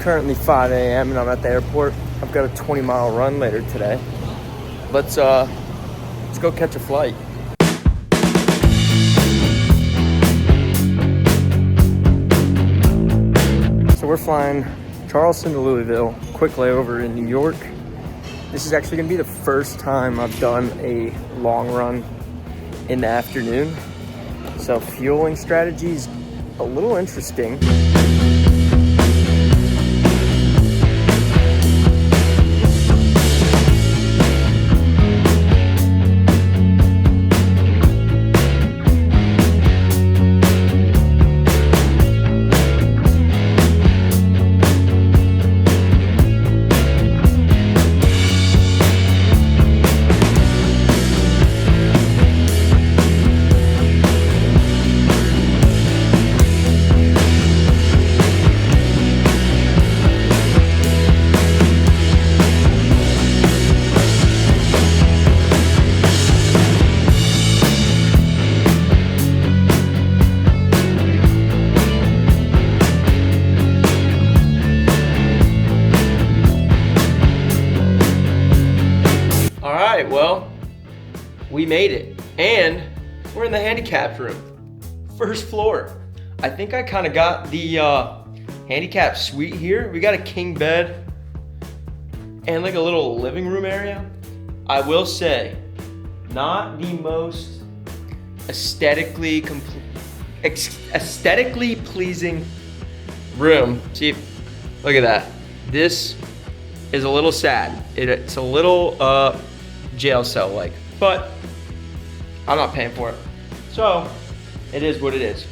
currently 5 a.m. and I'm at the airport. I've got a 20-mile run later today. Let's go catch a flight. So we're flying Charleston to Louisville, quick layover in New York. This is actually gonna be the first time I've done a long run in the afternoon. So fueling strategy is a little interesting. Well, we made it, and we're in the handicap room, first floor. I think I kind of got the handicap suite here. We got a king bed and like a little living room area. I will say, not the most aesthetically pleasing room. See, look at that. This is a little sad. It's a little jail cell like, but I'm not paying for it. So it is what it is.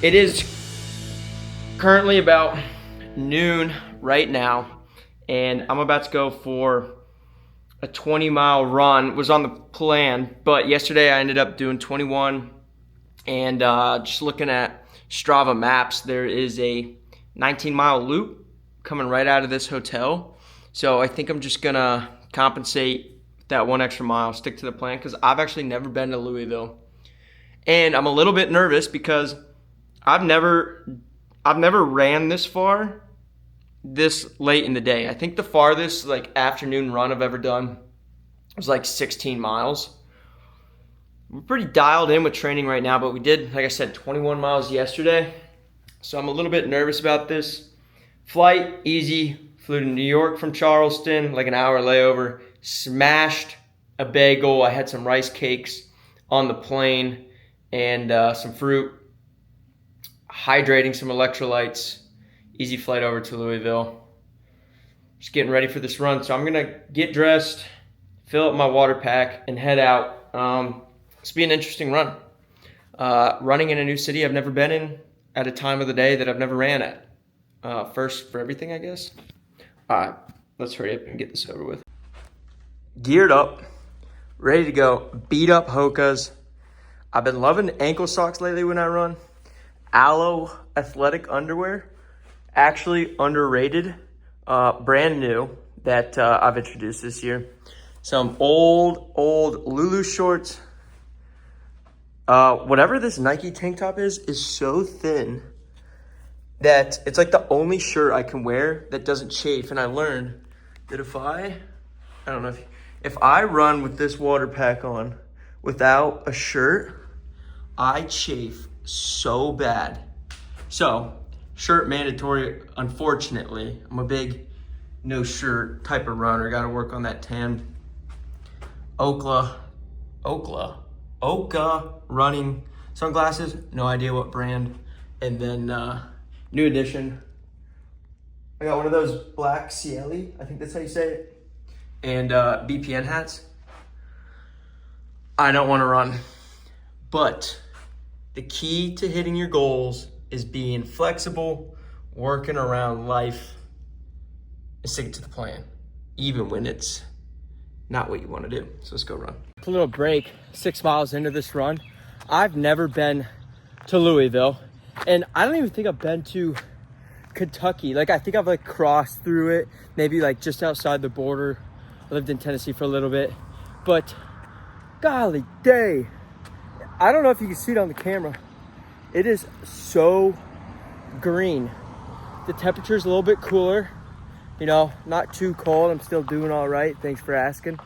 It is currently about noon right now, and I'm about to go for a 20-mile run. Was on the plan, but yesterday I ended up doing 21, and just looking at Strava maps, there is a 19-mile loop coming right out of this hotel. So I think I'm just gonna compensate that one extra mile, stick to the plan, because I've actually never been to Louisville. And I'm a little bit nervous because I've never ran this far this late in the day. I think the farthest like afternoon run I've ever done was like 16 miles. We're pretty dialed in with training right now, but we did, like I said, 21 miles yesterday. So I'm a little bit nervous about this. Flight, easy. Flew to New York from Charleston, like an hour layover. Smashed a bagel. I had some rice cakes on the plane and some fruit. Hydrating, some electrolytes. Easy flight over to Louisville. Just getting ready for this run. So I'm gonna get dressed, fill up my water pack, and head out. This will be an interesting run. Running in a new city I've never been in at a time of the day that I've never ran at. First for everything, I guess. All right, let's hurry up and get this over with. Geared up, ready to go, beat up Hoka's. I've been loving ankle socks lately when I run. Aloe athletic underwear, actually underrated, brand new that I've introduced this year. Some old Lulu shorts. Whatever this Nike tank top is so thin that it's like the only shirt I can wear that doesn't chafe. And I learned that if I don't know if I run with this water pack on without a shirt, I chafe so bad. So shirt mandatory, unfortunately. I'm a big no shirt type of runner. Got to work on that tan. Oka running sunglasses. No idea what brand. And then new edition. I got one of those black Cieli, I think that's how you say it. And BPN hats. I don't want to run. But the key to hitting your goals is being flexible, working around life, and sticking to the plan, even when it's not what you want to do. So let's go run. A little break, 6 miles into this run. I've never been to Louisville, and I don't even think I've been to Kentucky. Like, I think I've like crossed through it, maybe like just outside the border. I lived in Tennessee for a little bit, but golly day. I don't know if you can see it on the camera. It is so green. The temperature's a little bit cooler, you know, not too cold. I'm still doing all right. Thanks for asking.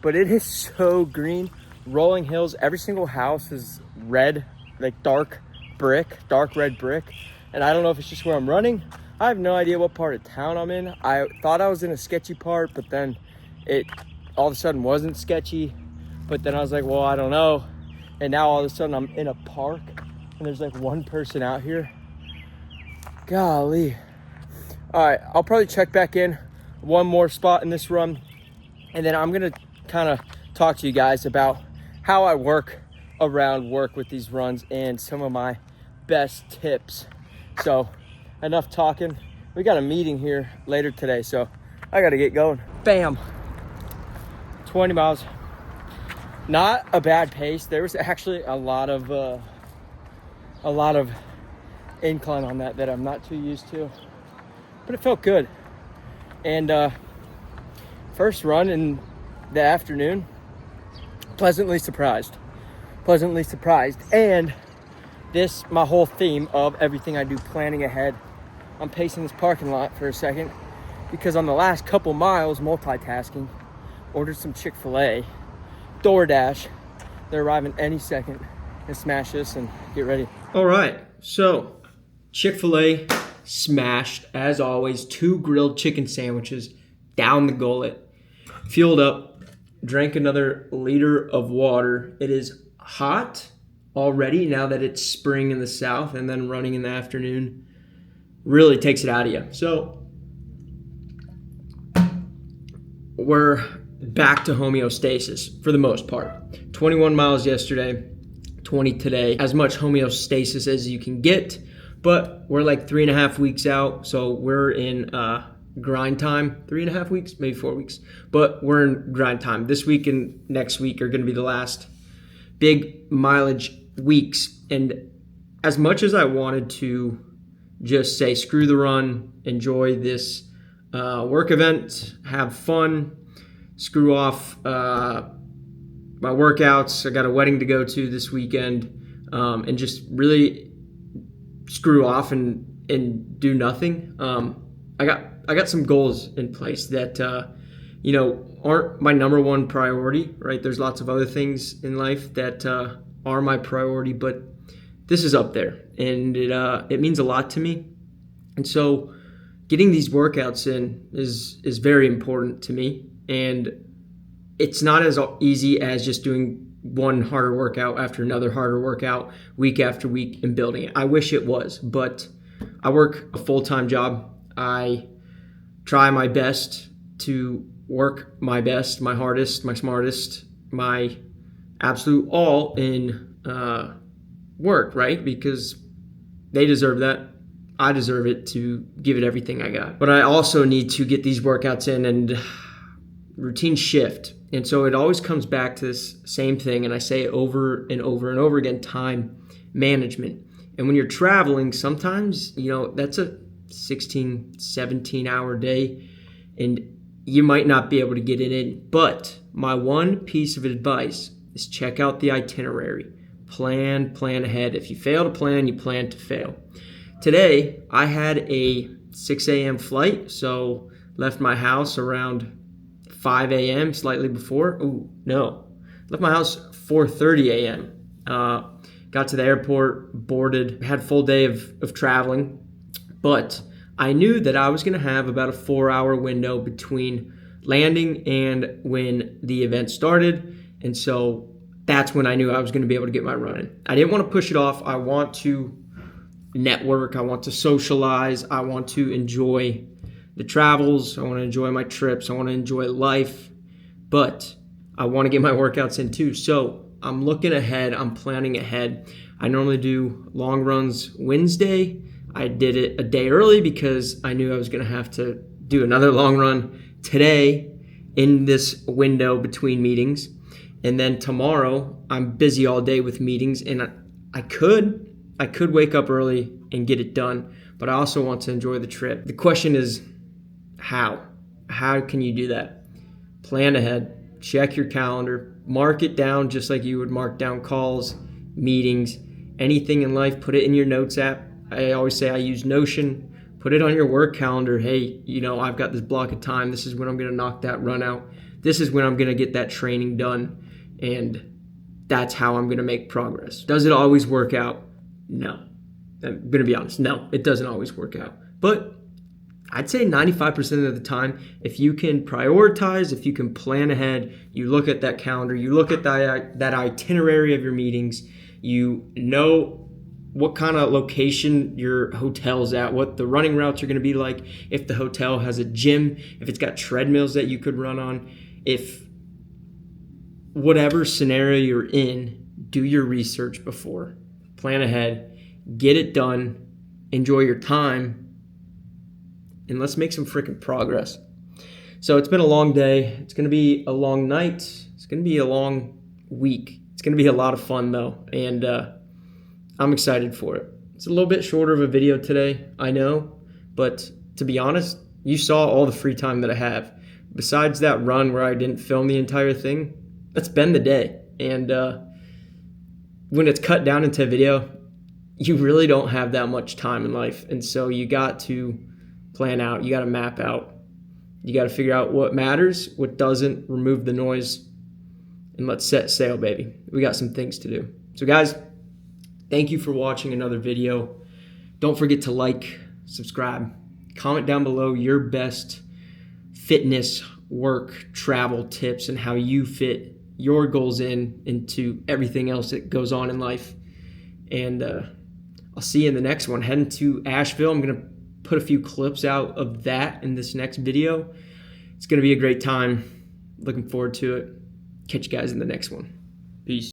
But it is so green. Rolling hills, every single house is red, like dark red brick. And I don't know if it's just where I'm running. I have no idea what part of town I'm in. I thought I was in a sketchy part, but then it all of a sudden wasn't sketchy. But then I was like, well, I don't know. And now all of a sudden I'm in a park and there's like one person out here. Golly. All right, I'll probably check back in one more spot in this run. And then I'm gonna kind of talk to you guys about how I work around work with these runs and some of my best tips. So enough talking. We got a meeting here later today, so I gotta get going. Bam. 20 miles. Not a bad pace. There was actually a lot of incline on that I'm not too used to, but it felt good. And first run in the afternoon, pleasantly surprised. And this, my whole theme of everything I do, planning ahead. I'm pacing this parking lot for a second because on the last couple miles, multitasking, ordered some Chick-fil-A, DoorDash. They're arriving any second, and smash this and get ready. All right, so Chick-fil-A smashed, as always, 2 grilled chicken sandwiches down the gullet, fueled up, drank another liter of water. It is hot already now that it's spring in the south, and then running in the afternoon really takes it out of you. So we're back to homeostasis for the most part. 21 miles yesterday, 20 today. As much homeostasis as you can get, but we're like 3.5 weeks out, so we're in grind time. 3.5 weeks, maybe 4 weeks, but we're in grind time. This week and next week are going to be the last big mileage weeks. And as much as I wanted to just say screw the run, enjoy this work event, have fun, screw off my workouts, I got a wedding to go to this weekend, and just really screw off and do nothing. I got some goals in place that aren't my number one priority, right? There's lots of other things in life that are my priority, but this is up there, and it means a lot to me. And so getting these workouts in is very important to me, and it's not as easy as just doing one harder workout after another harder workout week after week and building it. I wish it was, but I work a full-time job. I try my best to work my best, my hardest, my smartest, my absolute all in work, right? Because they deserve that. I deserve it to give it everything I got. But I also need to get these workouts in and routine shift. And so it always comes back to this same thing, and I say it over and over and over again, time management. And when you're traveling, sometimes, that's a 16, 17-hour day, and you might not be able to get it in. But my one piece of advice is check out the itinerary. Plan ahead. If you fail to plan, you plan to fail. Today, I had a 6 a.m. flight, so left my house around 5 a.m., slightly before. Left my house 4:30 a.m. Got to the airport, boarded, had a full day of traveling, but I knew that I was going to have about a 4-hour window between landing and when the event started, and so that's when I knew I was going to be able to get my run in. I didn't want to push it off. I want to network. I want to socialize. I want to enjoy the travels. I want to enjoy my trips. I want to enjoy life, but I want to get my workouts in too. So I'm looking ahead. I'm planning ahead. I normally do long runs Wednesday. I did it a day early because I knew I was going to have to do another long run today in this window between meetings. And then tomorrow I'm busy all day with meetings, and I could wake up early and get it done, but I also want to enjoy the trip. The question is how? How can you do that? Plan ahead, check your calendar, mark it down just like you would mark down calls, meetings, anything in life, put it in your notes app. I always say I use Notion, Put it on your work calendar. Hey, I've got this block of time. This is when I'm going to knock that run out. This is when I'm going to get that training done. And that's how I'm going to make progress. Does it always work out? No. I'm going to be honest. No, it doesn't always work out. But I'd say 95% of the time, if you can prioritize, if you can plan ahead, you look at that calendar, you look at that itinerary of your meetings, you know what kind of location your hotel's at, what the running routes are going to be like, if the hotel has a gym, if it's got treadmills that you could run on, if whatever scenario you're in, do your research before. Plan ahead, get it done, enjoy your time, and let's make some freaking progress. So it's been a long day. It's going to be a long night. It's going to be a long week. It's going to be a lot of fun, though, and I'm excited for it. It's a little bit shorter of a video today, I know, but to be honest, you saw all the free time that I have. Besides that run where I didn't film the entire thing, that's been the day. And when it's cut down into a video, you really don't have that much time in life. And so you got to plan out, you got to map out, you got to figure out what matters, what doesn't, remove the noise, and let's set sail, baby. We got some things to do. So guys, thank you for watching another video. Don't forget to like, subscribe, comment down below your best fitness, work, travel tips and how you fit your goals into everything else that goes on in life. And I'll see you in the next one. Heading to Asheville. I'm going to put a few clips out of that in this next video. It's going to be a great time. Looking forward to it. Catch you guys in the next one.